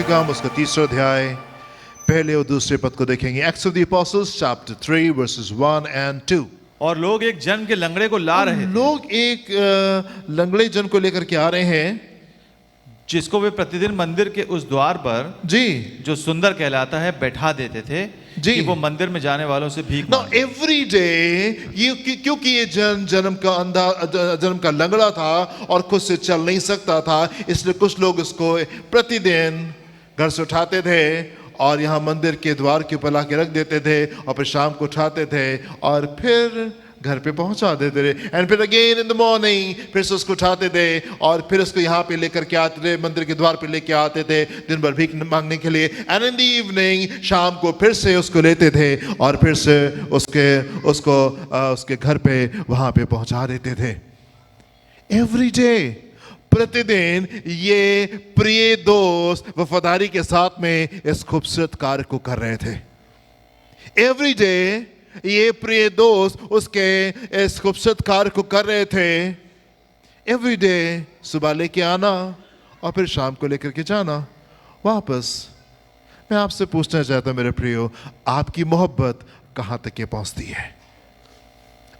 का हम उसका 3रा अध्याय पहले और दूसरे पद को देखेंगे। Acts of the Apostles chapter 3 verses 1 and 2। और लोग एक जन के लंगड़े को ला रहे थे, लोग एक लंगड़े जन को लेकर के आ रहे हैं, जिसको वे प्रतिदिन मंदिर के उस द्वार पर जी, जो सुंदर कहलाता है बैठा देते थे जी। कि वो मंदिर में जाने वालों से भीख Now मांगे। every day ये क्योंकि ये जन्म का लंगड़ा था और खुद से चल नहीं सकता था, इसलिए कुछ लोग उसको प्रतिदिन घर से उठाते थे और यहाँ मंदिर के द्वार के ऊपर लाके रख देते थे और फिर शाम को उठाते थे और फिर घर पे पहुंचा देते थे। एंड फिर अगेन इन द मॉर्निंग फिर से उसको उठाते थे और फिर उसको यहाँ पे लेकर के आते थे, मंदिर के द्वार पे लेके आते थे दिन भर भीख मांगने के लिए। एंड इन द इवनिंग शाम को फिर से उसको लेते थे और फिर से उसके घर पे वहां पे पहुंचा देते थे। एवरी डे, प्रतिदिन ये प्रिय दोस्त वफादारी के साथ में इस खूबसूरत कार्य को कर रहे थे। एवरी डे ये प्रिय दोस्त उसके इस खूबसूरत कार्य को कर रहे थे। एवरी डे सुबह लेके आना और फिर शाम को लेकर के जाना वापस। मैं आपसे पूछना चाहता हूं मेरे प्रियो, आपकी मोहब्बत कहां तक ये पहुंचती है?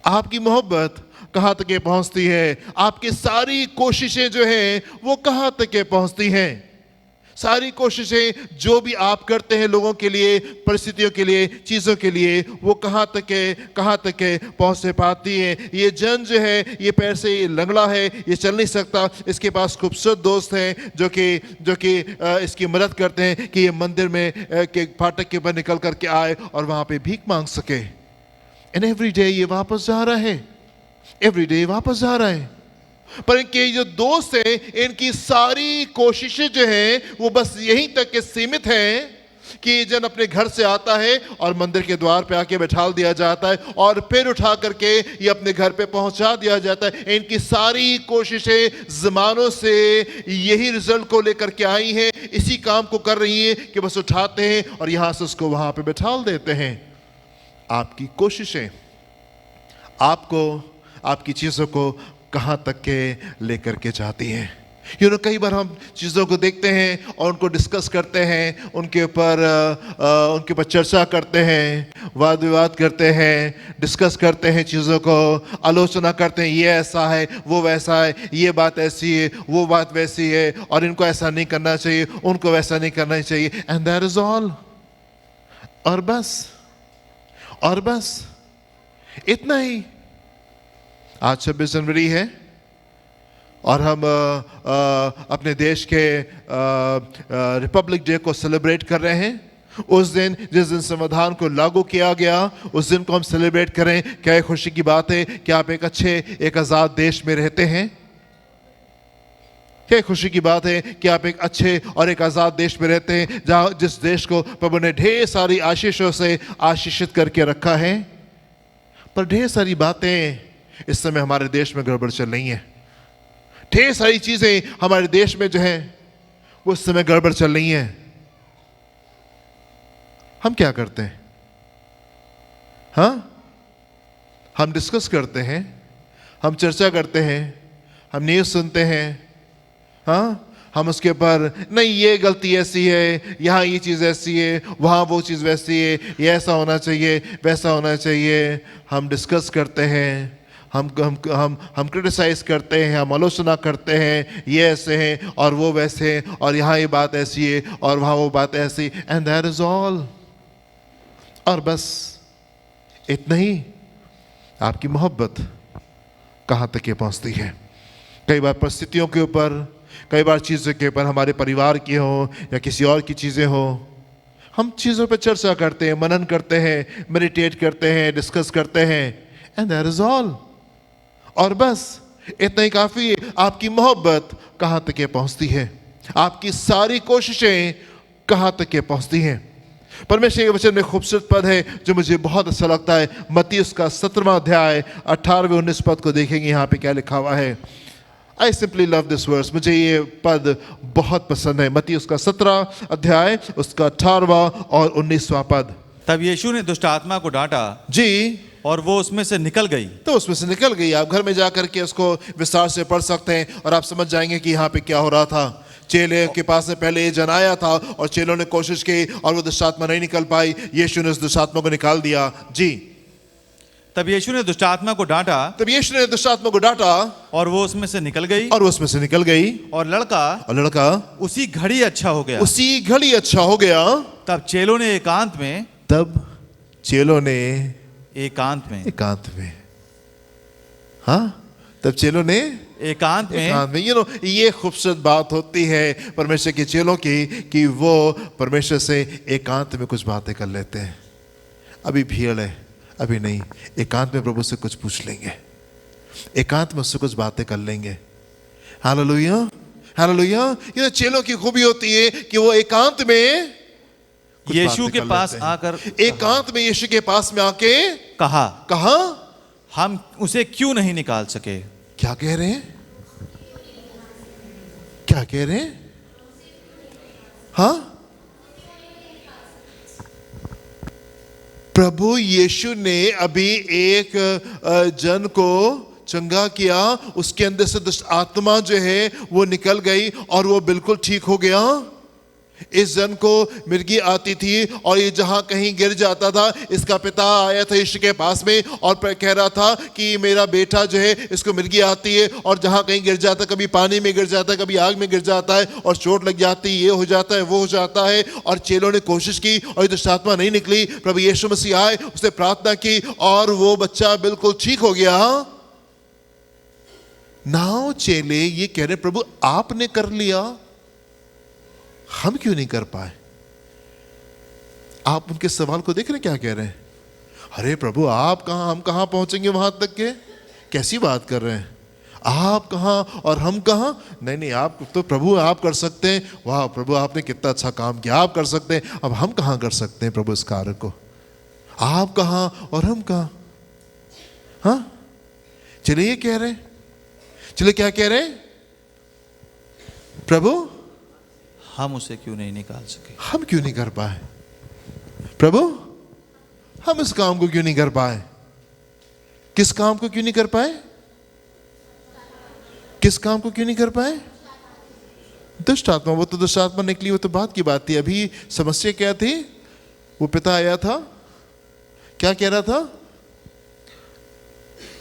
आपकी मोहब्बत कहां तक ये पहुंचती है? आपकी सारी कोशिशें जो हैं वो कहां तक ये पहुंचती हैं? सारी कोशिशें जो भी आप करते हैं लोगों के लिए, परिस्थितियों के लिए, चीज़ों के लिए, वो कहाँ तक पहुँच से पाती है? ये जन जो है ये पैर से लंगड़ा है, ये चल नहीं सकता, इसके पास खूबसूरत दोस्त हैं जो कि इसकी मदद करते हैं कि ये मंदिर में के फाटक के ऊपर निकल करके आए और वहाँ पे भीख मांग सके। एंड एवरी डे ये वापस जा रहा है, एवरी डे वापस जा रहा है। पर इनके जो दोस्त हैं इनकी सारी कोशिशें जो हैं वो बस यहीं तक के सीमित हैं कि जन अपने घर से आता है और मंदिर के द्वार पे आके बैठा दिया जाता है और फिर उठा करके ये अपने घर पे पहुंचा दिया जाता है। इनकी सारी कोशिशें ज़मानों से यही रिजल्ट को लेकर के आई हैं, इसी काम को कर रही हैं कि बस उठाते हैं और यहां से उसको वहां पे बैठा देते हैं। आपकी कोशिशें आपको, आपकी चीज़ों को कहाँ तक के लेकर के जाती हैं? कई बार हम चीज़ों को देखते हैं और उनको डिस्कस करते हैं, उनके ऊपर चर्चा करते हैं, वाद विवाद करते हैं, डिस्कस करते हैं, चीज़ों को आलोचना करते हैं। ये ऐसा है, वो वैसा है, ये बात ऐसी है, वो बात वैसी है, और इनको ऐसा नहीं करना चाहिए, उनको वैसा नहीं करना चाहिए। And that is all. और बस इतना ही। आज 26 जनवरी है और हम अपने देश के रिपब्लिक डे को सेलिब्रेट कर रहे हैं। उस दिन जिस दिन संविधान को लागू किया गया, उस दिन को हम सेलिब्रेट करें। क्या खुशी की बात है कि आप एक आज़ाद देश में रहते हैं। क्या खुशी की बात है कि आप एक अच्छे और एक आज़ाद देश में रहते हैं, जहाँ जिस देश को प्रभु ने ढेर सारी आशीषों से आशीषित करके रखा है। पर ढेर सारी बातें इस समय हमारे देश में गड़बड़ चल रही है। ढेर सारी चीजें हमारे देश में जो है वो इस समय गड़बड़ चल रही हैं। हम क्या करते हैं? हम डिस्कस करते हैं, हम चर्चा करते हैं, हम न्यूज़ सुनते हैं, हम उसके ऊपर नहीं ये गलती ऐसी है, यहाँ ये चीज़ ऐसी है, वहाँ वो चीज़ वैसी है, ये ऐसा होना चाहिए, वैसा होना चाहिए। हम डिस्कस करते हैं, हम क्रिटिसाइज करते हैं, हम आलोचना करते हैं, ये ऐसे हैं और वो वैसे हैं, और यहाँ ये बात ऐसी है और वहाँ वो बात ऐसी। And that is all. और बस इतना ही। आपकी मोहब्बत कहाँ तक ये पहुँचती है? कई बार परिस्थितियों के ऊपर, कई बार चीज़ों के ऊपर, हमारे परिवार की हो या किसी और की चीज़ें हो, हम चीज़ों पर चर्चा करते हैं, मनन करते हैं, मेडिटेट करते हैं, डिस्कस करते हैं। And that is all. और बस इतना ही काफ़ी है। आपकी मोहब्बत कहाँ तक ये पहुँचती है? आपकी सारी कोशिशें कहाँ तक ये पहुँचती हैं? परमेश्वर के वचन में खूबसूरत पद है जो मुझे बहुत अच्छा लगता है। मत्ती उसका 17वां अध्याय 18-19 पद को देखेंगे। यहाँ पे क्या लिखा हुआ है? I simply love this verse। मुझे ये पद बहुत पसंद है। मत्ती उसका 17 अध्याय उसका 18वां और 19वां पद। तब यीशु ने दुष्ट आत्मा को डांटा जी, और वो उसमें से निकल गई। तो उसमें से निकल गई। आप घर में जाकर के उसको विस्तार से पढ़ सकते हैं और आप समझ जाएंगे कि यहाँ पे क्या हो रहा था। चेले के पास में पहले ये जन आया था और चेलों ने कोशिश की और वो दुष्ट आत्मा नहीं निकल पाई। यीशु ने उस दुष्ट आत्मा को निकाल दिया। जी, तब यीशु ने दुष्ट आत्मा को डांटा तब यीशु ने दुष्ट आत्मा को डांटा और वो उसमें से निकल गई और उसमें से निकल गई और लड़का उसी घड़ी अच्छा हो गया। घड़ी अच्छा हो गया। तब चेलों ने एकांत में हाँ, तब चेलों ने एकांत में ये खूबसूरत बात होती है परमेश्वर के चेलों की कि वो परमेश्वर से एकांत में कुछ बातें कर लेते हैं। अभी भीड़ है, अभी नहीं, एकांत में प्रभु से कुछ पूछ लेंगे, एकांत में उससे कुछ बातें कर लेंगे। Hallelujah, hallelujah. ये चेलों की खूबी होती है कि वो एकांत में यीशु के पास आकर एकांत में यीशु के पास में आके कहा हम उसे क्यों नहीं निकाल सके। क्या कह रहे हैं? क्या कह रहे हैं? हाँ, प्रभु यीशु ने अभी एक जन को चंगा किया, उसके अंदर से दुष्ट आत्मा जो है वो निकल गई और वो बिल्कुल ठीक हो गया। इस जन को मिर्गी आती थी और ये जहां कहीं गिर जाता था, इसका पिता आया था यीशु के पास में और कह रहा था कि मेरा बेटा जो है इसको मिर्गी आती है और जहां कहीं गिर जाता, कभी पानी में गिर जाता है, कभी आग में गिर जाता है और चोट लग जाती है, ये हो जाता है, वो हो जाता है। और चेलों ने कोशिश की और ये दुष्ट आत्मा नहीं निकली। प्रभु यीशु मसीह आए, उसने प्रार्थना की और वो बच्चा बिल्कुल ठीक हो गया। नाउ चेले ये कह रहे, प्रभु आपने कर लिया, हम क्यों नहीं कर पाए? आप उनके सवाल को देख रहे हैं, क्या कह रहे हैं? अरे प्रभु आप कहां, हम कहां पहुंचेंगे वहां तक के? कैसी बात कर रहे हैं? आप कहां और हम कहां? नहीं, आप तो प्रभु आप कर सकते हैं। वाह प्रभु, आपने कितना अच्छा काम किया, आप कर सकते हैं। अब हम कहां कर सकते हैं प्रभु इस कार्य को? आप कहां और हम कहां? हाँ, चलिए ये कह रहे हैं, चलिए क्या कह रहे हैं? प्रभु हम उसे क्यों नहीं निकाल सके? हम क्यों नहीं कर पाए? प्रभु हम इस काम को क्यों नहीं कर पाए? किस काम को क्यों नहीं कर पाए? किस काम को क्यों नहीं कर पाए? दुष्ट आत्मा, वो तो दुष्ट आत्मा निकली, वो तो बात की बात थी। अभी समस्या क्या थी? वो पिता आया था, क्या कह रहा था?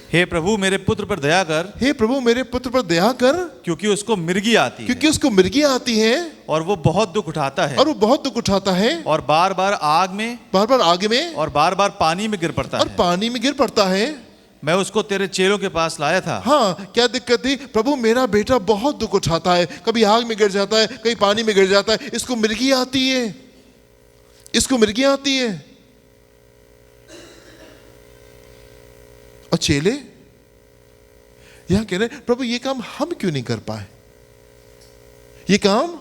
हे प्रभु मेरे पुत्र पर दया कर, हे प्रभु मेरे पुत्र पर दया कर, क्योंकि उसको मिर्गी आती है, क्योंकि उसको मिर्गी आती है और वो बहुत दुख उठाता है, और वो बहुत दुख उठाता है और बार बार आग में, बार बार आग में और बार बार पानी में गिर पड़ता और है। पानी में गिर पड़ता है। मैं उसको तेरे चेलों के पास लाया था। हाँ, क्या दिक्कत थी? प्रभु मेरा बेटा बहुत दुख उठाता है, कभी आग में गिर जाता है, कभी पानी में गिर जाता है, इसको मिर्गी आती है, इसको मिर्गी आती है। और चेले यहां कह रहे प्रभु ये काम हम क्यों नहीं कर पाए? ये काम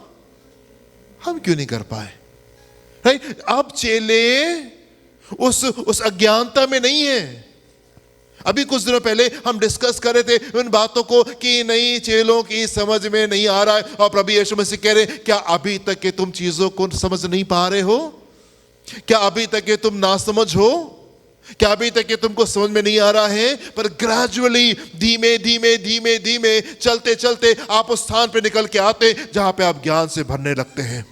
हम क्यों नहीं कर पाए? राइट? अब चेले उस अज्ञानता में नहीं है। अभी कुछ दिनों पहले हम डिस्कस कर रहे थे उन बातों को कि नहीं, चेलों की समझ में नहीं आ रहा है और प्रभु यीशु मसीह कह रहे, क्या अभी तक के तुम चीजों को समझ नहीं पा रहे हो? क्या अभी तक के तुम नासमझ हो? क्या अभी तक ये तुमको समझ में नहीं आ रहा है? पर ग्रेजुअली, धीमे धीमे धीमे धीमे, चलते चलते आप उस स्थान पे निकल के आते जहां पे आप ज्ञान से भरने लगते हैं।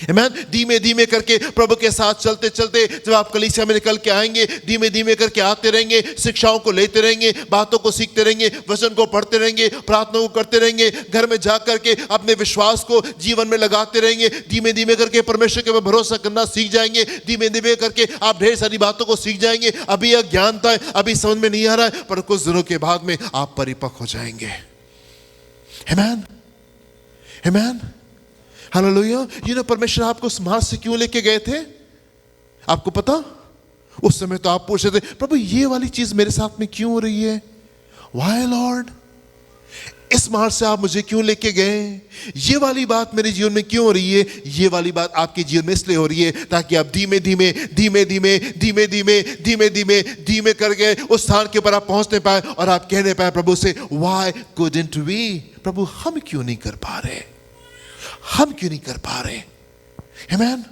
आमीन। धीमे धीमे करके प्रभु के साथ चलते चलते जब आप कलीसिया में निकल के आएंगे, धीमे धीमे करके आते रहेंगे, शिक्षाओं को लेते रहेंगे, बातों को सीखते रहेंगे, वचन को पढ़ते रहेंगे, प्रार्थना को करते रहेंगे, घर में जा करके अपने विश्वास को जीवन में लगाते रहेंगे। धीमे धीमे करके परमेश्वर के ऊपर भरोसा करना सीख जाएंगे। धीमे धीमे करके आप ढेर सारी बातों को सीख जाएंगे। अभी अज्ञानता है, अभी समझ में नहीं आ रहा है, पर कुछ दिनों के बाद में आप परिपक्व हो जाएंगे। आमीन, आमीन, हालेलुया। यू नो, परमेश्वर आपको उस मार्ग से क्यों लेके गए थे? आपको पता? उस समय तो आप पूछ रहे थे, प्रभु ये वाली चीज मेरे साथ में क्यों हो रही है? Why Lord? इस मार्ग से आप मुझे क्यों लेके गए? ये वाली बात मेरे जीवन में क्यों हो रही है? ये वाली बात आपके जीवन में इसलिए हो रही है ताकि आप धीमे धीमे धीमे धीमे धीमे धीमे धीमे धीमे धीमे करके उस स्थान के ऊपर आप पहुंचने पाए और आप कहने पाए प्रभु से, Why couldn't we? प्रभु हम क्यों नहीं कर पा रहे? हम क्यों नहीं कर पा रहे? आमीन,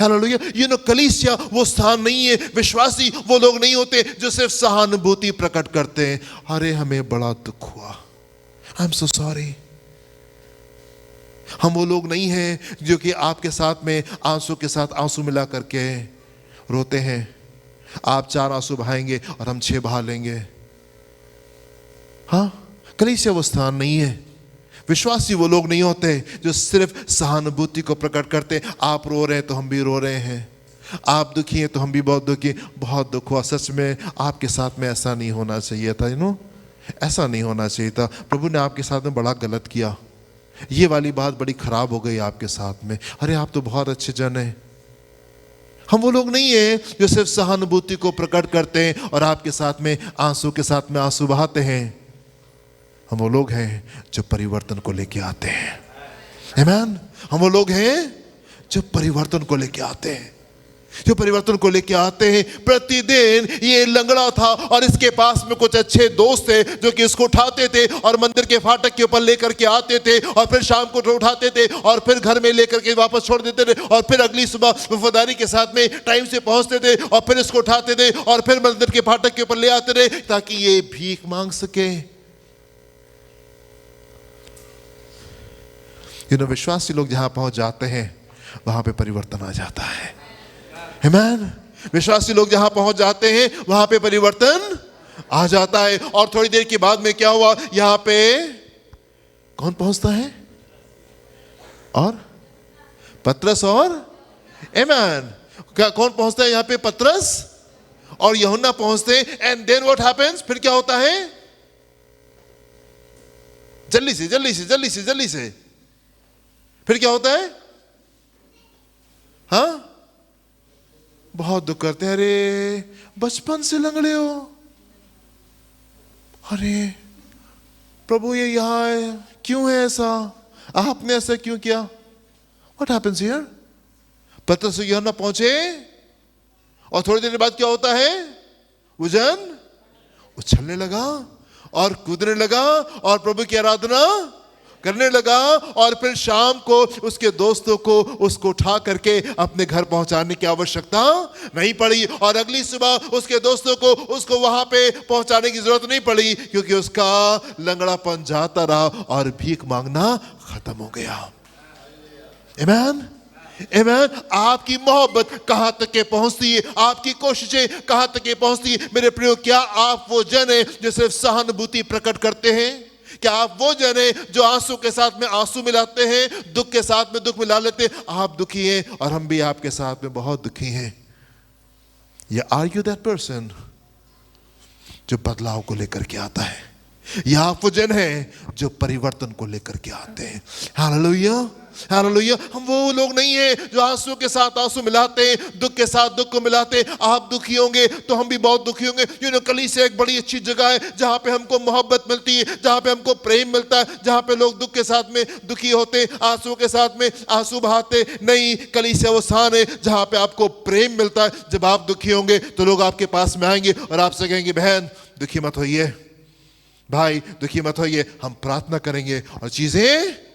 हालेलुया। यू नो, कलीसिया वो स्थान नहीं है, विश्वासी वो लोग नहीं होते जो सिर्फ सहानुभूति प्रकट करते हैं। अरे हमें बड़ा दुख हुआ, आई एम सो सॉरी, हम वो लोग नहीं हैं जो कि आपके साथ में आंसू के साथ आंसू मिला करके रोते हैं। आप 4 आंसू बहाएंगे और हम 6 बहा लेंगे। हाँ, कलीसिया वो स्थान नहीं है। विश्वासी वो लोग नहीं होते जो सिर्फ सहानुभूति को प्रकट करते। आप रो रहे हैं तो हम भी रो रहे हैं, आप दुखी हैं तो हम भी बहुत दुखी। बहुत दुख हुआ सच में, आपके साथ में ऐसा नहीं होना चाहिए था। ऐसा नहीं होना चाहिए था। प्रभु ने आपके साथ में बड़ा गलत किया। ये वाली बात बड़ी खराब हो गई आपके साथ में। अरे आप तो बहुत अच्छे जन हैं। हम वो लोग नहीं हैं जो सिर्फ सहानुभूति को प्रकट करते हैं और आपके साथ में आंसू के साथ में आंसू बहाते हैं। हम वो लोग हैं जो परिवर्तन को लेके आते हैं। आमीन। हम वो लोग हैं जो परिवर्तन को लेके आते हैं, जो परिवर्तन को लेके आते हैं। प्रतिदिन ये लंगड़ा था और इसके पास में कुछ अच्छे दोस्त थे जो कि इसको उठाते थे और मंदिर के फाटक के ऊपर लेकर के आते थे और फिर शाम को उठाते थे और फिर घर में लेकर के वापस छोड़ देते थे और फिर अगली सुबह वफादारी के साथ में टाइम से पहुंचते थे और फिर इसको उठाते थे और फिर मंदिर के फाटक के ऊपर ले आते थे ताकि ये भीख मांग सके। विश्वासी लोग जहां पहुंच जाते हैं वहां पे परिवर्तन आ जाता है। आमीन। विश्वासी लोग जहां पहुंच जाते हैं वहां पे परिवर्तन आ जाता है। और थोड़ी देर के बाद में क्या हुआ, यहां पे कौन पहुंचता है? और पतरस और आमीन। क्या कौन पहुंचता है यहां पे? पतरस और यूहन्ना पहुंचते हैं। And then what happens? फिर क्या होता है? जल्दी से फिर क्या होता है? हाँ, बहुत दुख करते हैं। अरे बचपन से लंगड़े हो, अरे प्रभु ये यहां है, क्यों है ऐसा? आपने ऐसा क्यों किया? What happens here? पतरस और यूहन्ना पहुंचे और थोड़ी देर बाद क्या होता है? वो जन उछलने लगा और कूदने लगा और प्रभु की आराधना करने लगा। और फिर शाम को उसके दोस्तों को उसको उठा करके अपने घर पहुंचाने की आवश्यकता नहीं पड़ी और अगली सुबह उसके दोस्तों को उसको वहां पे पहुंचाने की जरूरत नहीं पड़ी क्योंकि उसका लंगड़ापन जाता रहा और भीख मांगना खत्म हो गया। आमीन। आमीन। आपकी मोहब्बत कहां तक के पहुंचती है? आपकी कोशिशें कहां तक के पहुंचती है? मेरे प्रियो, क्या आप वो जन है जो सिर्फ सहानुभूति प्रकट करते हैं? क्या आप वो जन है जो आंसू के साथ में आंसू मिलाते हैं, दुख के साथ में दुख मिला लेते हैं? आप दुखी हैं और हम भी आपके साथ में बहुत दुखी हैं। या आर यू दैट पर्सन जो बदलाव को लेकर के आता है? या आप वो जन है जो परिवर्तन को लेकर के आते हैं? Hallelujah, hallelujah. हम वो लोग नहीं हैं जो आंसू के साथ आंसू मिलाते हैं, दुख के साथ दुख को मिलाते हैं। आप दुखी होंगे तो हम भी बहुत दुखी होंगे। कलीसिया एक बड़ी अच्छी जगह है जहां पे हमको मोहब्बत मिलती है, जहां पे हमको प्रेम मिलता है, जहां पे लोग दुख के साथ में दुखी होते, आंसू के साथ में आंसू बहाते नहीं। कलीसिया वो स्थान है जहां पे आपको प्रेम मिलता है। जब आप दुखी होंगे तो लोग आपके पास में आएंगे और आपसे कहेंगे, बहन दुखी मत होइए, भाई दुखी मत होइए, हम प्रार्थना करेंगे और चीजें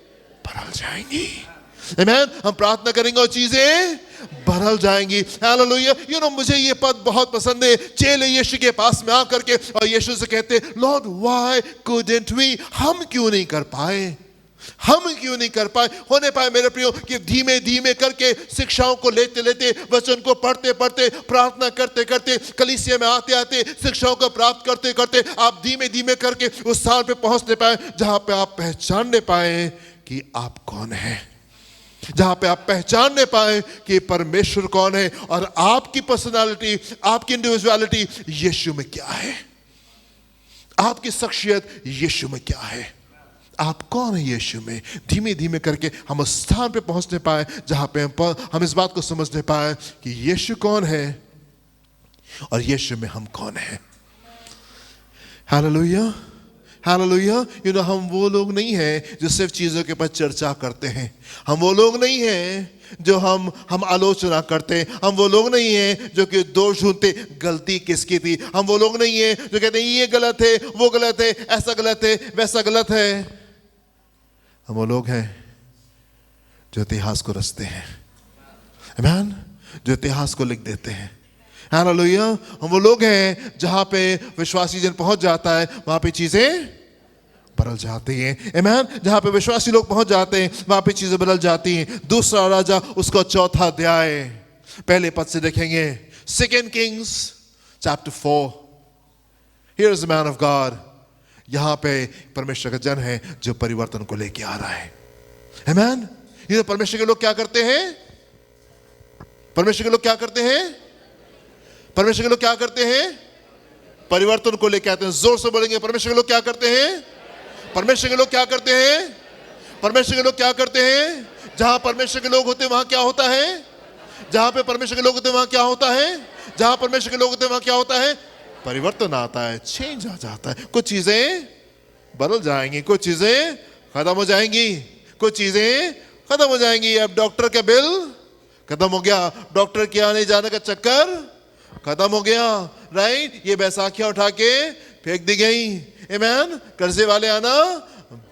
बदल जाएंगी। आमीन। हम प्रार्थना करेंगे और चीजें बदल जाएंगी। हालेलुया। मुझे ये पद बहुत पसंद है। चेले यीशु के पास में आकर के और यीशु से कहते, लॉर्ड व्हाई कुडंट वी? हम क्यों नहीं कर पाए? हम क्यों नहीं कर पाए? होने पाए मेरे प्रियो कि धीमे धीमे करके शिक्षाओं को लेते लेते, वचन को पढ़ते पढ़ते, प्रार्थना करते करते, कलीसिया में आते आते, शिक्षाओं को प्राप्त करते करते आप धीमे धीमे करके उस स्थान पे पहुंचने पाए जहां पे आप पहचानने पाए कि आप कौन है, जहां पे आप पहचानने पाए कि परमेश्वर कौन है और आपकी पर्सनालिटी, आपकी इंडिविजुअलिटी यीशु में क्या है, आपकी शख्सियत यीशु में क्या है, आप कौन है यीशु में। धीमे धीमे करके हम उस स्थान पे पहुंचने पाए जहां पे हम इस बात को समझने पाए कि यीशु कौन है और यीशु में हम कौन है। Hallelujah, hallelujah. हम वो लोग नहीं हैं जो सिर्फ चीजों के ऊपर चर्चा करते हैं। हम वो लोग नहीं हैं जो हम आलोचना करते हैं। हम वो लोग नहीं हैं जो कि दोष ढूंढते, गलती किसकी थी। हम वो लोग नहीं हैं जो कहते हैं ये गलत है, वो गलत है, ऐसा गलत है, वैसा गलत है। हम वो लोग हैं जो इतिहास को रचते हैं। आमीन। जो इतिहास को लिख देते हैं। हालेलुया। हम वो लोग हैं जहां पे विश्वासी जन पहुंच जाता है, वहां पे चीजें बदल जाती हैं। आमीन। जहां पे विश्वासी लोग पहुंच जाते हैं वहां पे चीजें बदल जाती हैं। दूसरा राजा उसका चौथा अध्याय पहले पद से देखेंगे। 2 Kings chapter 4। Here is the man of God। यहां पे परमेश्वर का जन है जो परिवर्तन को लेके आ रहा है। आमीन। ये परमेश्वर के लोग क्या करते हैं? परमेश्वर के लोग क्या करते हैं? परमेश्वर के लोग क्या करते हैं? परिवर्तन को लेके आते हैं। जोर से बोलेंगे, परमेश्वर के लोग क्या करते हैं? परमेश्वर के लोग क्या करते हैं? परमेश्वर के लोग क्या करते हैं? जहां परमेश्वर के लोग होते हैं वहां क्या होता है? जहां पे परमेश्वर के लोग होते हैं वहां क्या होता है? जहां परमेश्वर के लोग होते हैं वहां क्या होता है? परिवर्तन आता है, चेंज आ जाता है। कुछ चीजें बदल जाएंगी, कुछ चीजें खत्म हो जाएंगी, कुछ चीजें खत्म हो जाएंगी। अब डॉक्टर का बिल खत्म हो गया, डॉक्टर के आने जाने का चक्कर खत्म हो गया, राइट। ये बैसाखियां उठा के फेंक दी गई। आमीन। कर्जे वाले आना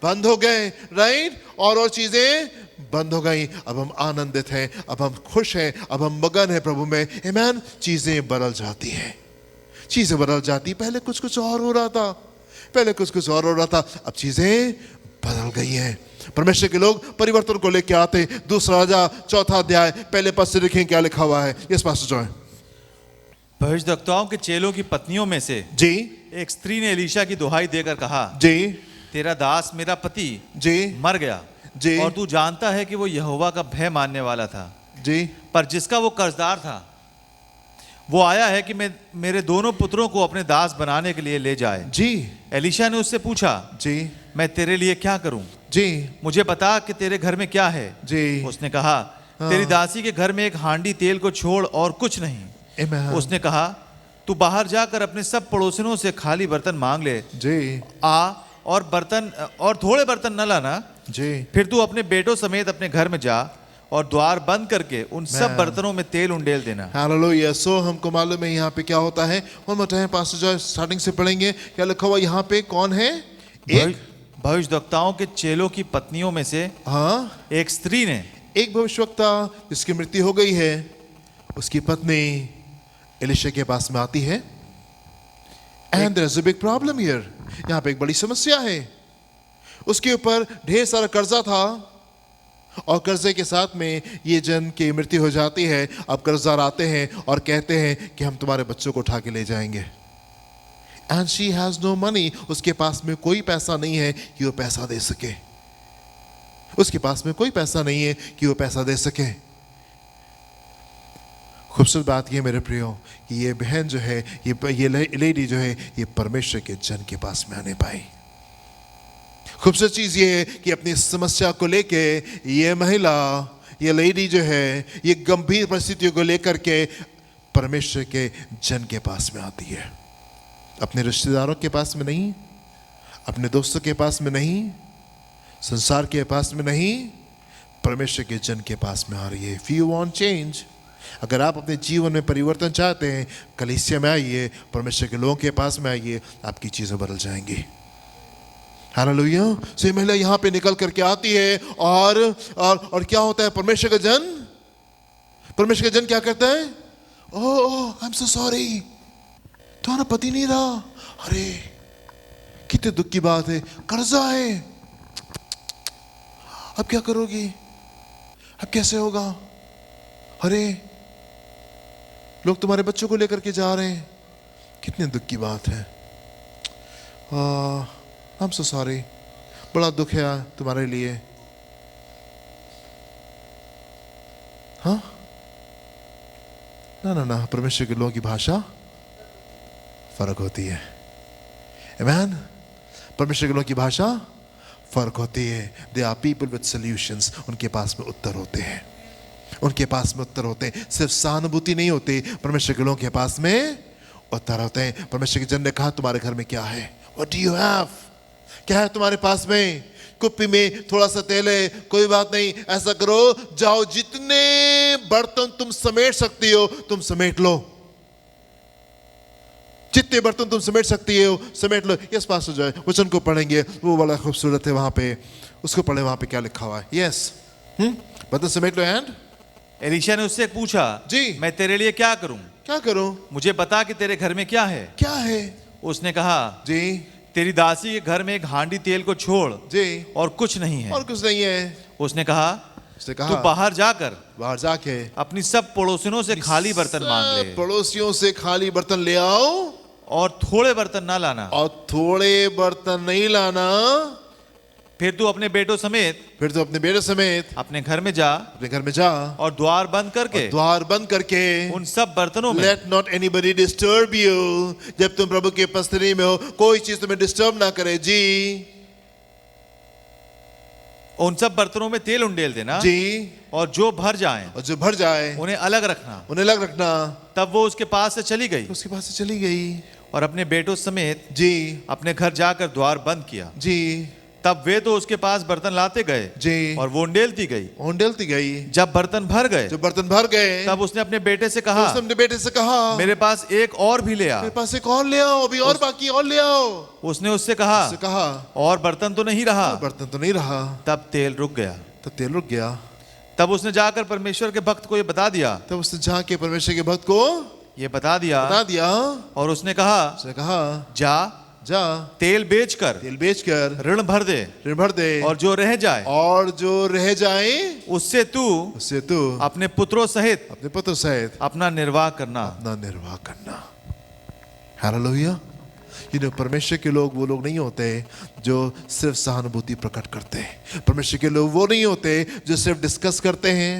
बंद हो गए, राइट। और चीजें बंद हो गई। अब हम आनंदित हैं, अब हम खुश हैं, अब हम मगन हैं प्रभु में। आमीन। चीजें बदल जाती हैं, चीजें बदल जाती। पहले कुछ कुछ और हो रहा था, पहले कुछ कुछ और हो रहा था, अब चीजें बदल गई हैं। परमेश्वर के लोग परिवर्तन को लेके आते। दूसरा राजा चौथा अध्याय पहले पद से देखें क्या लिखा हुआ है। Yes pastor Joy. भविष्यद्वक्ताओं के चेलों की पत्नियों में से जी एक स्त्री ने एलीशा की दुहाई देकर कहा, जी तेरा दास मेरा पति जी मर गया जी और तू जानता है कि वो यहोवा का भय मानने वाला था, जी पर जिसका वो कर्जदार था वो आया है कि मैं मेरे दोनों पुत्रों को अपने दास बनाने के लिए ले जाए। जी एलीशा ने उससे पूछा, जी मैं तेरे लिए क्या करूं? जी मुझे बता कि तेरे घर में क्या है। जी। उसने कहा, तेरी दासी के घर में एक हांडी तेल को छोड़ और कुछ नहीं। आमीन। उसने कहा, तू बाहर जाकर अपने सब पड़ोसियों से खाली बर्तन मांग ले, जी आ और बर्तन और थोड़े बर्तन न लाना। जी फिर तू अपने बेटों समेत अपने घर में जा और द्वार बंद करके उन सब बर्तनों में तेल उंडेल देना। हालेलुया। सो हमको मालूम है यहाँ पे क्या होता है। One more time pastor Joy starting से पढ़ेंगे। क्या लिखा हुआ यहाँ पे? कौन है? एक भविष्यद्वक्ताओं के चेलों की पत्नियों में से हाँ एक स्त्री ने, एक भविष्यवक्ता जिसकी मृत्यु हो गई है, उसकी पत्नी एलीशा के पास में आती है। And there is a big problem here. यहाँ पे एक बड़ी समस्या है। उसके ऊपर ढेर सारा कर्जा था और कर्जे के साथ में ये जन की मृत्यु हो जाती है। अब कर्जदार आते हैं और कहते हैं कि हम तुम्हारे बच्चों को उठा के ले जाएंगे। And she has no money. उसके पास में कोई पैसा नहीं है कि वो पैसा दे सके। उसके पास में कोई पैसा नहीं है कि वो पैसा दे सके। खूबसूरत बात यह मेरे प्रियो कि ये बहन जो है, ये लेडी जो है, ये परमेश्वर के जन के पास में आने पाई। खूबसूरत चीज ये है कि अपनी समस्या को लेके ये महिला, ये लेडी जो है, ये गंभीर परिस्थितियों को लेकर के परमेश्वर के जन के पास में आती है। अपने रिश्तेदारों के पास में नहीं, अपने दोस्तों के पास में नहीं, संसार के पास में नहीं, परमेश्वर के जन के पास में आ रही है। If you want change, अगर आप अपने जीवन में परिवर्तन चाहते हैं, कलीसिया में आइए, परमेश्वर के लोगों के पास में आइए, आपकी चीजें बदल जाएंगी। हालेलुया। सो ये महिला यहाँ पे निकल करके आती है और क्या होता है? परमेश्वर का जन क्या करता है? ओह आई एम सो सॉरी, तुम्हारा पति नहीं रहा। अरे कितने दुख की बात है, कर्जा है, अब क्या करोगी? अब कैसे होगा? अरे लोग तुम्हारे बच्चों को लेकर के जा रहे हैं, कितने दुख की बात है। आई एम सो सॉरी, बड़ा दुख है तुम्हारे लिए। हाँ ना, परमेश्वर के लोगों की भाषा फर्क होती है। आमीन। परमेश्वर के लोगों की भाषा फर्क होती है। They are people with solutions. उनके पास में उत्तर होते हैं, उनके पास में उत्तर होते हैं। सिर्फ सहानुभूति नहीं होती, परमेश्वर के लोगों के पास में उत्तर होते हैं। परमेश्वर के जन ने कहा, तुम्हारे घर में क्या है? What do you have? क्या है तुम्हारे पास में? कुप्पी में थोड़ा सा तेल है, कोई बात नहीं, ऐसा करो, जाओ जितने बर्तन तुम समेट सकती हो तुम समेट लो, जितने बर्तन तुम समेट सकती हो समेट लो। यस पास्टर जो है वचन को पढ़ेंगे, वो बड़ा खूबसूरत है। वहां पे उसको पढ़े, वहां पे क्या लिखा हुआ है। यस बर्तन समेट लो। एंड एलीशा ने उससे पूछा, जी मैं तेरे लिए क्या करूं? क्या करूं? मुझे बता कि तेरे घर में क्या है। क्या है? उसने कहा, जी तेरी दासी के घर में एक हांडी तेल को छोड़ जी और कुछ नहीं है। और कुछ नहीं है। उसने कहा उसने तू कहा बाहर जाकर बाहर जाके अपनी सब पड़ोसियों से खाली बर्तन मांग सब ले पड़ोसियों से खाली बर्तन ले आओ और थोड़े बर्तन ना लाना। और थोड़े बर्तन नहीं लाना। फिर तू अपने बेटों समेत फिर तो अपने बेटे समेत अपने घर में जा अपने घर में जा और द्वार बंद करके द्वार बंद करके उन सब बर्तनों में let not anybody disturb you. जब तुम प्रभु के उपस्थिति में हो कोई चीज तुम्हें डिस्टर्ब ना करे जी। उन सब बर्तनों में तेल उंडेल देना जी और जो भर जाएं और जो भर जाए उन्हें अलग रखना। उन्हें अलग रखना। तब वो उसके पास से चली गई उसके पास से चली गई और अपने बेटों समेत जी अपने घर जाकर द्वार बंद किया। जी तब वे तो उसके पास बर्तन लाते गए जी और वो उंडेलती गई। उंडेलती गई। जब बर्तन भर गए जब बर्तन भर गए तब उसने अपने बेटे से कहा उसने अपने बेटे से कहा मेरे पास एक और भी ले आ। मेरे पास एक और ले आओ अभी और बाकी और ले आओ। उसने उससे कहा उससे कहा और बर्तन तो नहीं रहा। बर्तन तो नहीं रहा। तब तेल रुक गया। तो तेल रुक गया। तब उसने जाकर परमेश्वर के भक्त को ये बता दिया तब उसने जाके परमेश्वर के भक्त को ये बता दिया बता दिया। और उसने कहा उसने कहा जा जा तेल बेचकर तेल बेचकर ऋण भर दे ऋण भर दे और जो रह जाए और जो रह जाए उससे तू उससे तू अपने पुत्रों सहित अपने पुत्र सहित अपना निर्वाह करना। अपना निर्वाह करना। हालेलुया। परमेश्वर के लोग वो लोग नहीं होते जो सिर्फ सहानुभूति प्रकट करते हैं। परमेश्वर के लोग वो नहीं होते जो सिर्फ डिस्कस करते हैं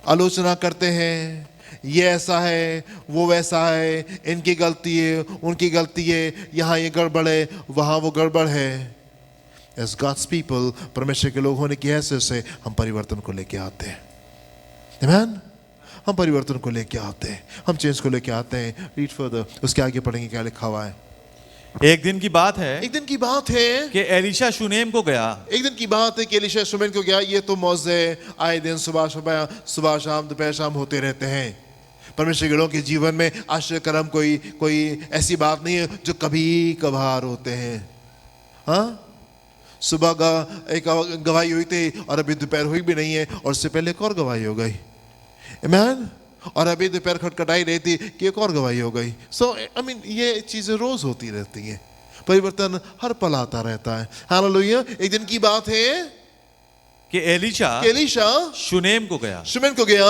आलोचना करते हैं ये ऐसा है वो वैसा है इनकी गलती है उनकी गलती है यहाँ ये गड़बड़ है वहाँ वो गड़बड़ है। As God's people परमेश्वर के लोग होने की हैसियत से हम परिवर्तन को लेके आते हैं। Amen? हम परिवर्तन को लेके आते हैं हम चेंज को लेके आते हैं। रीड फर्दर उसके आगे पढ़ेंगे क्या लिखा हुआ है। एक दिन की बात है एक दिन की बात है कि एलीशा शूनेम को गया। एक दिन की बात है कि एलीशा शूनेम को गया। ये तो मौजे आए दिन सुबह शाम दोपहर शाम होते रहते हैं। परमेश्वर के लोगों के जीवन में आश्चर्यकरम कोई ऐसी बात नहीं है जो कभी कभार होते हैं। हाँ सुबह एक गवाही हुई थी और अभी दोपहर हुई भी नहीं है और उससे पहले एक और गवाही हो गई। आमीन। और अभी दोपहर खटखटाई रही थी कि एक और गवाही हो गई। सो आई मीन ये चीजें रोज होती रहती हैं। परिवर्तन हर पल आता रहता है। हालेलुया। एक दिन की बात है कि एलीशा शूनेम को गया शूनेम को गया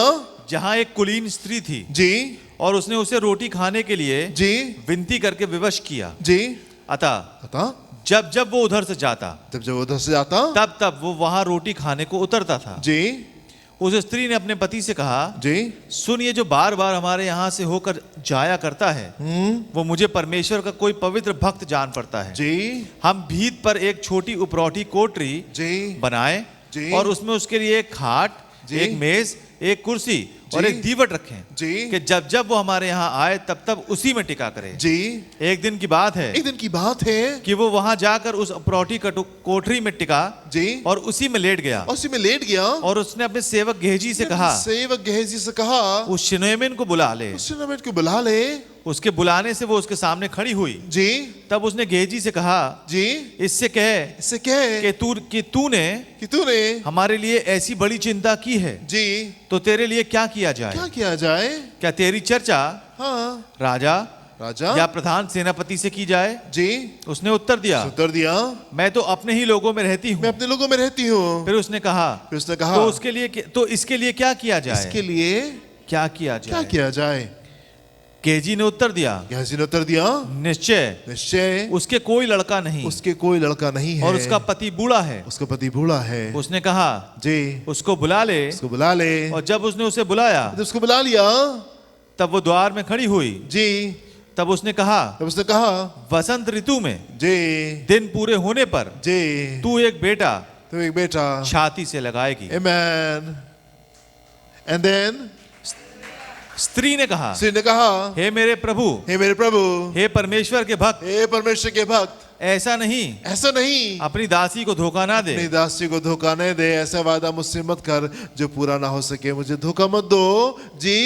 जहां एक कुलीन स्त्री थी जी और उसने उसे रोटी खाने के लिए जी विनती करके विवश किया। जी अतः जब वो उधर से जाता जब उधर से जाता तब वो वहां रोटी खाने को उतरता था। जी उस स्त्री ने अपने पति से कहा जी सुन ये जो बार बार हमारे यहाँ से होकर जाया करता है वो मुझे परमेश्वर का कोई पवित्र भक्त जान पड़ता है। जी हम भीत पर एक छोटी उपरौठी कोठरी जी बनाए जी और उसमें उसके लिए एक खाट जी एक मेज एक कुर्सी और एक दीवट रखें जी कि जब वो हमारे यहाँ आए तब उसी में टिका करे। जी एक दिन की बात है एक दिन की बात है कि वो वहां जाकर उस उपरौठी कोठरी में टिका जी और उसी में लेट गया उसी में लेट गया और उसने अपने सेवक गेहजी से कहा उस शूनेमिन को बुला ले। उस शूनेमिन को बुला ले। उसके बुलाने से वो उसके सामने खड़ी हुई। जी तब उसने गेहजी से कहा जी इससे कह कि तूने हमारे लिए ऐसी बड़ी चिंता की है जी तो तेरे लिए क्या किया जाए। क्या तेरी चर्चा हाँ राजा या प्रधान सेनापति से की जाए। जी उसने उत्तर दिया मैं तो अपने ही लोगों में रहती हूँ। मैं अपने लोगों में रहती हूँ। फिर उसने कहा तो इसके लिए क्या किया जाए। इसके लिए क्या किया जाए। गेहजी ने उत्तर दिया निश्चय उसके कोई लड़का नहीं है और उसका पति बूढ़ा है। उसने कहा जी उसको बुला ले और जब उसने उसे बुलाया उसको बुला लिया तब वो द्वार में खड़ी हुई। जी तब उसने कहा वसंत ऋतु में जी दिन पूरे होने पर जी तू एक बेटा छाती से लगाएगी। आमेन। एंड देन स्त्री ने कहा हे मेरे प्रभु हे परमेश्वर के भक्त ऐसा नहीं अपनी दासी को धोखा ना दे। ऐसा वादा मुझसे मत कर जो पूरा ना हो सके। मुझे धोखा मत दो जी।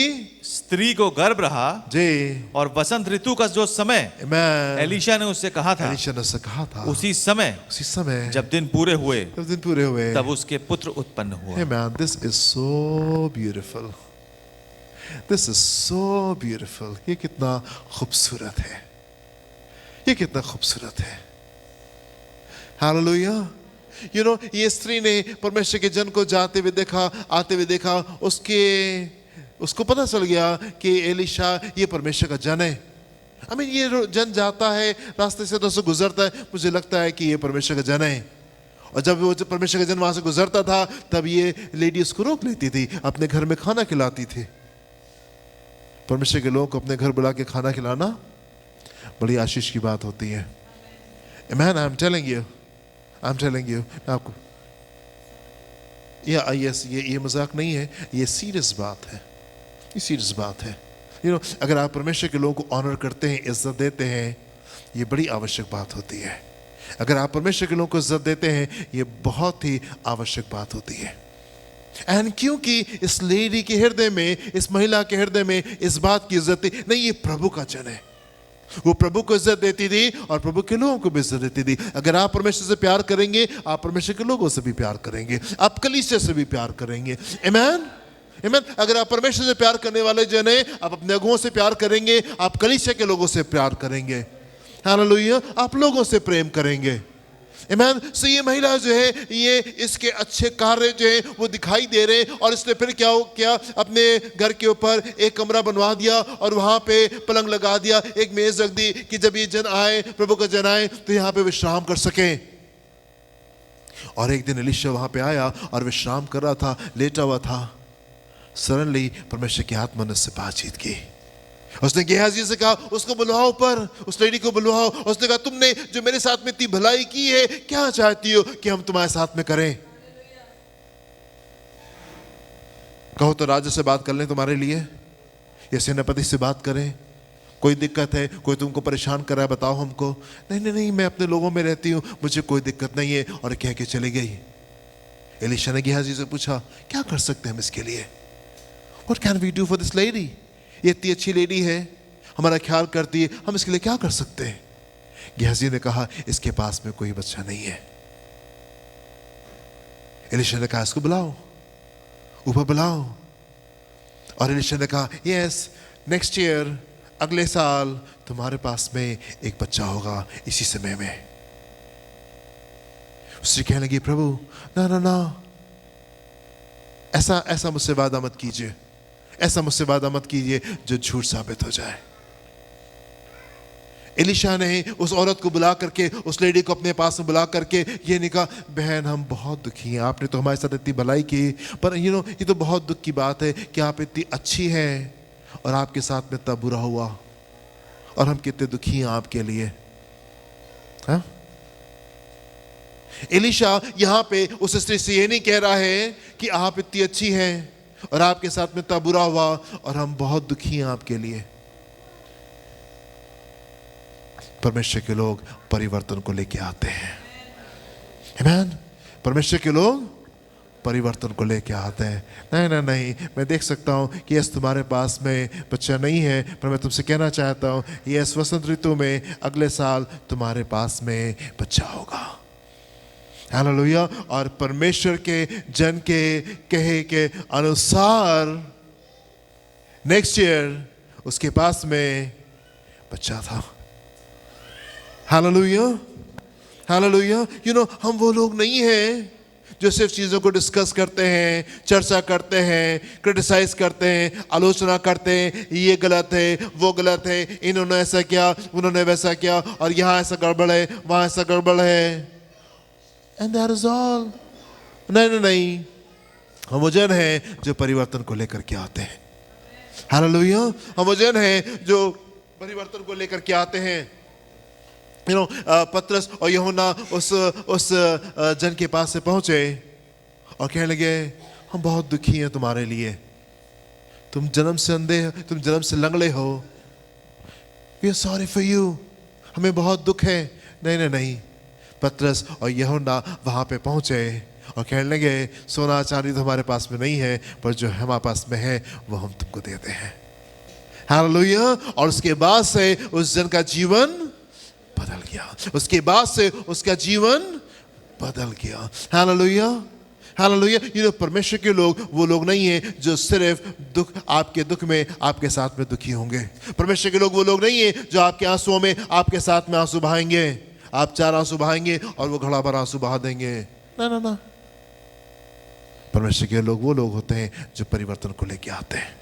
स्त्री को गर्भ रहा जी और वसंत ऋतु का जो समय एलीशा ने उससे कहा था उसी समय जब दिन पूरे हुए तब उसके पुत्र उत्पन्न हुआ। This is so beautiful. ये कितना खूबसूरत है। ये कितना खूबसूरत है। हालेलुया। ये स्त्री ने परमेश्वर के जन को जाते हुए देखा, आते हुए देखा, उसको पता चल गया कि एलीशा ये परमेश्वर का जन है। ये जन जाता है रास्ते से तो गुजरता है, मुझे लगता है कि ये परमेश्वर का जन है। और जब वो परमेश्वर का जन वहां से गुजरता था तब ये लेडी उसको रोक लेती थी, अपने घर में खाना खिलाती थी। परमेश्वर के लोगों को अपने घर बुला के खाना खिलाना बड़ी आशीष की बात होती है। Amen, I'm telling you, आपको ये मजाक नहीं है, ये सीरियस बात है, ये सीरियस बात है। अगर आप परमेश्वर के लोगों को ऑनर करते हैं, इज्जत देते हैं, ये बड़ी आवश्यक बात होती है। अगर आप परमेश्वर के लोगों को इज्जत देते हैं, ये बहुत ही आवश्यक बात होती है। एंड क्योंकि इस लेडी के हृदय में, इस महिला के हृदय में इस बात की इज्जत थी, नहीं ये प्रभु का जन है, वो प्रभु को इज्जत देती थी और प्रभु के लोगों को भी इज्जत देती थी। अगर आप परमेश्वर से प्यार करेंगे, आप परमेश्वर के लोगों से भी प्यार करेंगे, आप कलीसिया से भी प्यार करेंगे। आमीन, आमीन। अगर आप परमेश्वर से प्यार करने वाले जन हैं, आप अपने अगुओं से प्यार करेंगे, आप कलीसिया के लोगों से प्यार करेंगे। हालेलुया, आप लोगों से प्रेम करेंगे। आमीन। सो ये महिला जो है, ये इसके अच्छे कार्य जो है वो दिखाई दे रहे हैं, और इसने फिर क्या अपने घर के ऊपर एक कमरा बनवा दिया और वहां पे पलंग लगा दिया, एक मेज रख दी कि जब ये जन आए, प्रभु का जन आए, तो यहाँ पे विश्राम कर सके। और एक दिन एलीशा वहां पे आया और विश्राम कर रहा था, लेटा हुआ था। सडनली परमेश्वर की आत्मा ने उससे बातचीत की। उसने गेहाजी से कहा, उसको बुलवाओ ऊपर, उस लेडी को बुलवाओ। उसने कहा, तुमने जो मेरे साथ में इतनी भलाई की है, क्या चाहती हो कि हम तुम्हारे साथ में करें? कहो तो राजा से बात कर लें तुम्हारे लिए, या सेनापति से बात करें। कोई दिक्कत है, कोई तुमको परेशान कर रहा है, बताओ हमको। नहीं, मैं अपने लोगों में रहती हूं, मुझे कोई दिक्कत नहीं है। और कह के चली गई। एलीशा ने गेहाजी से पूछा, क्या कर सकते हैं हम इसके लिए? What can we do for this lady? ये इतनी अच्छी लेडी है, हमारा ख्याल करती है, हम इसके लिए क्या कर सकते हैं? गेहाजी ने कहा, इसके पास में कोई बच्चा नहीं है। एलीशा ने कहा, इसको बुलाओ, ऊपर बुलाओ। और एलीशा ने कहा, यस, नेक्स्ट ईयर, अगले साल तुम्हारे पास में एक बच्चा होगा इसी समय में। उससे कहने लगी, प्रभु ना, ऐसा मुझसे वादा मत कीजिए, ऐसा मुझसे वादा मत कीजिए जो झूठ साबित हो जाए। एलीशा ने उस औरत को बुला करके, उस लेडी को अपने पास में बुला करके ये नहीं कहा, बहन हम बहुत दुखी हैं, आपने तो हमारे साथ इतनी भलाई की, पर ये तो बहुत दुख की बात है कि आप इतनी अच्छी हैं और आपके साथ में इतना बुरा हुआ, और हम कितने दुखी हैं आपके लिए। हाँ? एलीशा यहां पे उस स्त्री से ये नहीं कह रहा है कि आप इतनी अच्छी हैं और आपके साथ में इतना बुरा हुआ और हम बहुत दुखी हैं आपके लिए। परमेश्वर के लोग परिवर्तन को लेके आते हैं। आमीन। परमेश्वर के लोग परिवर्तन को लेके आते हैं। नहीं, मैं देख सकता हूं कि यस तुम्हारे पास में बच्चा नहीं है, पर मैं तुमसे कहना चाहता हूं, यस वसंत ऋतु में अगले साल तुम्हारे पास में बच्चा होगा। हालेलुया। और परमेश्वर के जन के कहे के अनुसार नेक्स्ट ईयर उसके पास में बच्चा था। Hallelujah, hallelujah. हम वो लोग नहीं हैं जो सिर्फ चीजों को डिस्कस करते हैं, चर्चा करते हैं, क्रिटिसाइज करते हैं, आलोचना करते हैं, ये गलत है, वो गलत है, इन्होंने ऐसा किया, उन्होंने वैसा किया, और यहाँ ऐसा गड़बड़ है, वहां ऐसा गड़बड़ है। And that is all. नहीं, हम वो जन हैं जो परिवर्तन को लेकर के आते हैं। हालेलुया। हम वो जन हैं जो परिवर्तन को लेकर के आते हैं। पतरस और यूहन्ना उस जन के पास से पहुंचे और कहने लगे, हम बहुत दुखी हैं तुम्हारे लिए, तुम जन्म से अंधे हो, तुम जन्म से लंगड़े हो, We are sorry for you, हमें बहुत दुख है। नहीं, पतरस और यूहन्ना वहां पे पहुंचे और कहने लगे, सोना चांदी तो हमारे पास में नहीं है, पर जो हमारे पास में है वो हम तुमको देते हैं। हालेलुया। और उसके बाद से उस जन का जीवन बदल गया, उसके बाद से उसका जीवन बदल गया। Hallelujah, hallelujah. परमेश्वर के लोग वो लोग नहीं है जो सिर्फ दुख, आपके दुख में आपके साथ में दुखी होंगे। परमेश्वर के लोग वो लोग नहीं है जो आपके आंसुओं में आपके साथ में आंसू बहाएंगे। आप 4 आंसू बहाएंगे और वो घड़ा भर आंसू बहा देंगे, ना ना ना। परमेश्वर के लोग वो लोग होते हैं जो परिवर्तन को लेके आते हैं।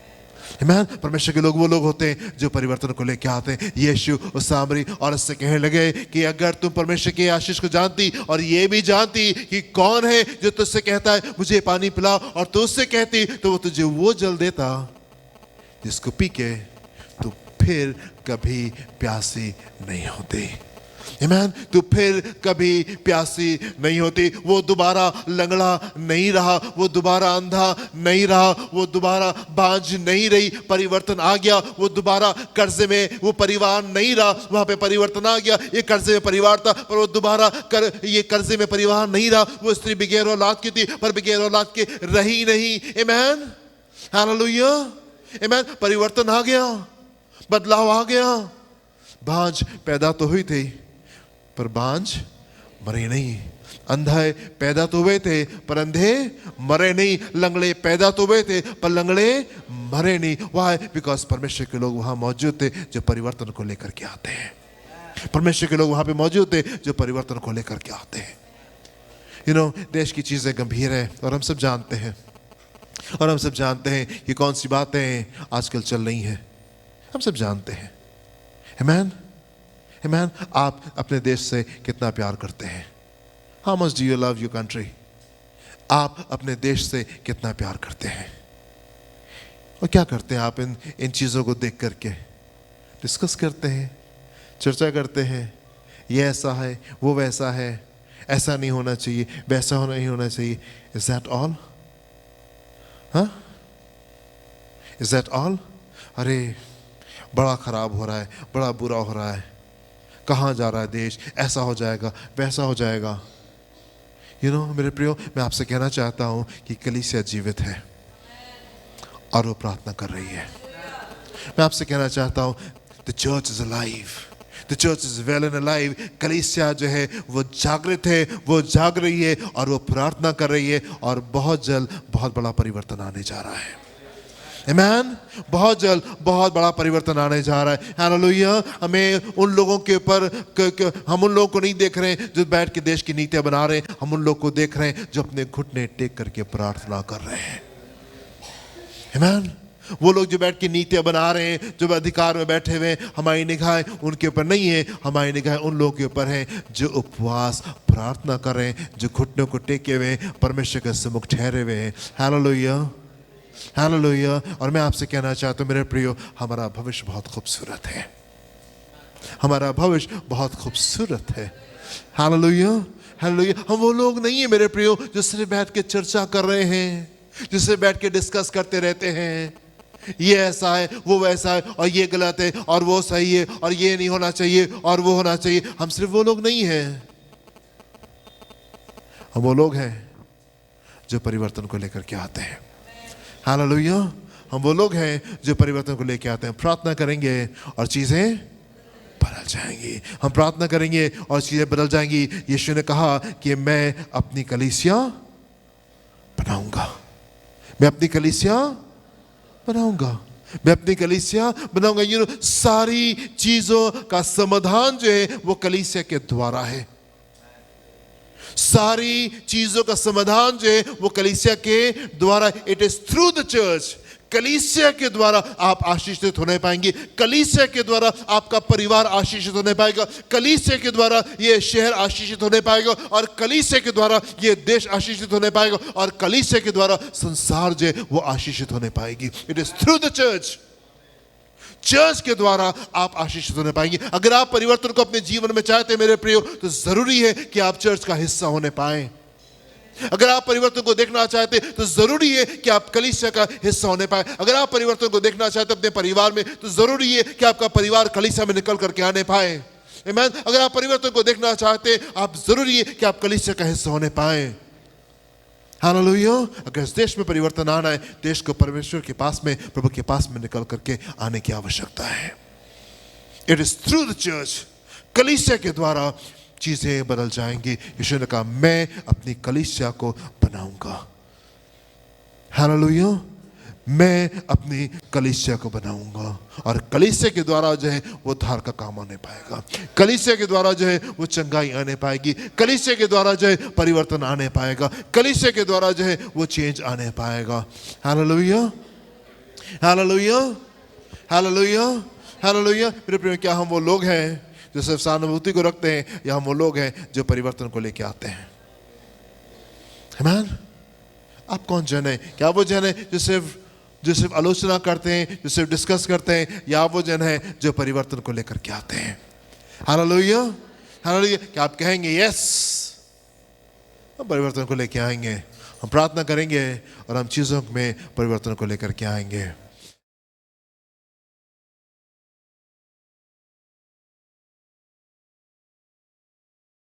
आमीन। परमेश्वर के लोग वो लोग होते हैं जो परिवर्तन को लेके आते हैं। यीशु उस सामरी औरत से कहने लगे कि अगर तुम परमेश्वर के आशीष को जानती और ये भी जानती कि कौन है जो तुझसे कहता है मुझे पानी पिला, और तू उससे कहती तो वो तुझे वो जल देता जिसको पी के तू फिर कभी प्यासी नहीं होती। आमीन। तू फिर कभी प्यासी नहीं होती। वो दोबारा लंगड़ा नहीं रहा, वो दोबारा अंधा नहीं रहा, वो दोबारा बांझ नहीं रही, परिवर्तन आ गया। वो दोबारा कर्जे में वो परिवार नहीं रहा, वहां पे परिवर्तन आ गया। ये कर्जे में परिवार था पर वो दोबारा ये कर्जे में परिवार नहीं रहा। वो स्त्री बगैर औलाद की थी पर बगैर औलाद के रही नहीं। आमीन, हालेलुया, आमीन। परिवर्तन आ गया, बदलाव आ गया। बांझ पैदा तो हुई थी पर बांझ मरे नहीं। अंधे पैदा तो हुए थे पर अंधे मरे नहीं। लंगड़े पैदा तो हुए थे पर लंगड़े मरे नहीं। वाई? बिकॉज परमेश्वर के लोग वहां मौजूद थे जो परिवर्तन को लेकर के आते हैं। परमेश्वर के लोग वहां पे मौजूद थे जो परिवर्तन को लेकर के आते हैं। देश की चीजें गंभीर है और हम सब जानते हैं, और हम सब जानते हैं कि कौन सी बातें आजकल चल रही हैं। हम सब जानते हैं। आमीन, आमीन। आप अपने देश से कितना प्यार करते हैं? How much do you love your country? आप अपने देश से कितना प्यार करते हैं? और क्या करते हैं आप इन चीज़ों को देख करके? डिस्कस करते हैं, चर्चा करते हैं, ये ऐसा है, वो वैसा है, ऐसा नहीं होना चाहिए, वैसा नहीं होना चाहिए। Is that all? हाँ, इज दैट ऑल? अरे बड़ा खराब हो रहा है, बड़ा बुरा हो रहा है, कहाँ जा रहा है देश, ऐसा हो जाएगा, वैसा हो जाएगा। मेरे प्रियो, मैं आपसे कहना चाहता हूँ कि कलीसिया जीवित है और वो प्रार्थना कर रही है। मैं आपसे कहना चाहता हूँ the church is alive, the church is well and alive. कलीसिया जो है वो जागृत है, वो जाग रही है और वो प्रार्थना कर रही है, और बहुत जल्द बहुत बड़ा परिवर्तन आने जा रहा है। आमीन। बहुत जल्द बहुत बड़ा परिवर्तन आने जा रहा है। हालेलुया। हमें उन लोगों के ऊपर, हम उन लोगों को नहीं देख रहे हैं जो बैठ के देश की नीतियां बना रहे हैं। हम उन लोगों को देख रहे हैं जो अपने घुटने टेक करके प्रार्थना कर रहे हैं। आमीन। वो लोग जो बैठ के नीतियां बना रहे हैं, जो अधिकार में बैठे हुए हैं, हमारी निगाहें उनके ऊपर नहीं है, हमारी निगाहें उन लोगों के ऊपर है जो उपवास प्रार्थना कर रहे हैं, जो घुटनों को टेके हुए परमेश्वर के सम्मुख ठहरे हुए हैं। Hallelujah, hallelujah. और मैं आपसे कहना चाहता हूँ मेरे प्रियो, हमारा भविष्य बहुत खूबसूरत है, हमारा भविष्य बहुत खूबसूरत है। Hallelujah, hallelujah. हम वो लोग नहीं है मेरे प्रियो जो सिर्फ बैठ के चर्चा कर रहे हैं, जो सिर्फ बैठ के डिस्कस करते रहते हैं, ये ऐसा है, वो वैसा है, और ये गलत है, और वो सही है, और ये नहीं होना चाहिए, और वो होना चाहिए। हम सिर्फ वो लोग नहीं हैं, हम वो लोग हैं जो परिवर्तन को लेकर के आते हैं। हालेलुया। हम वो लोग हैं जो परिवर्तन को लेकर आते हैं। प्रार्थना करेंगे और चीजें बदल जाएंगी। हम प्रार्थना करेंगे और चीजें बदल जाएंगी। यीशु ने कहा कि मैं अपनी कलीसिया बनाऊंगा, मैं अपनी कलीसिया बनाऊंगा, मैं अपनी कलीसिया बनाऊंगा। सारी चीजों का समाधान जो है वो कलीसिया के द्वारा है। सारी चीजों का समाधान जो है वो कलीसिया के द्वारा। It is through the church. कलीसिया के द्वारा आप आशीषित होने पाएंगे, कलीसिया के द्वारा आपका परिवार आशीषित होने पाएगा, कलीसिया के द्वारा ये शहर आशीषित होने पाएगा, और कलीसिया के द्वारा ये देश आशीषित होने पाएगा, और कलीसिया के द्वारा संसार जो है वो आशीषित होने पाएगी। It is through the church. Church के द्वारा आप आशीषित होने पाएंगे। अगर आप परिवर्तन को अपने जीवन में चाहते हैं मेरे प्रियो, तो जरूरी है कि आप चर्च का हिस्सा होने पाए। अगर आप परिवर्तन को देखना चाहते हैं तो जरूरी है कि आप कलीसिया का हिस्सा होने पाए। अगर आप परिवर्तन को देखना चाहते हैं अपने परिवार में, तो जरूरी है कि आपका परिवार कलीसिया में निकल करके आने पाए। आमीन। अगर आप परिवर्तन को देखना चाहते हैं, आप जरूरी है कि आप कलीसिया का हिस्सा होने पाए। हालेलुया। अगर इस देश में परिवर्तन आना है, देश को परमेश्वर के पास में, प्रभु के पास में निकल करके आने की आवश्यकता है। It is through the church. कलीसिया के द्वारा चीजें बदल जाएंगी। यीशु ने कहा मैं अपनी कलीसिया को बनाऊंगा। हालेलुया, मैं अपनी कलीसिया को बनाऊंगा और कलीसिया के द्वारा जो है वो धार का काम आने पाएगा। कलीसिया के द्वारा जो है वो चंगाई आने पाएगी। कलीसिया के द्वारा जो है परिवर्तन आने पाएगा। कलीसिया के द्वारा जो है वो चेंज आने पाएगा। Hallelujah, hallelujah, hallelujah, hallelujah. मेरे प्रिय, क्या हम वो लोग हैं जो सिर्फ सहानुभूति को रखते हैं, या हम वो लोग हैं जो परिवर्तन को लेके आते हैं? आमीन। आप कौन जन है? क्या वो जन है जो सिर्फ आलोचना करते हैं, जो सिर्फ डिस्कस करते हैं, या वो जन है जो परिवर्तन को लेकर के आते हैं? Hallelujah, hallelujah. क्या आप कहेंगे यस, हम परिवर्तन को लेके आएंगे, हम प्रार्थना करेंगे और हम चीजों में परिवर्तन को लेकर के आएंगे?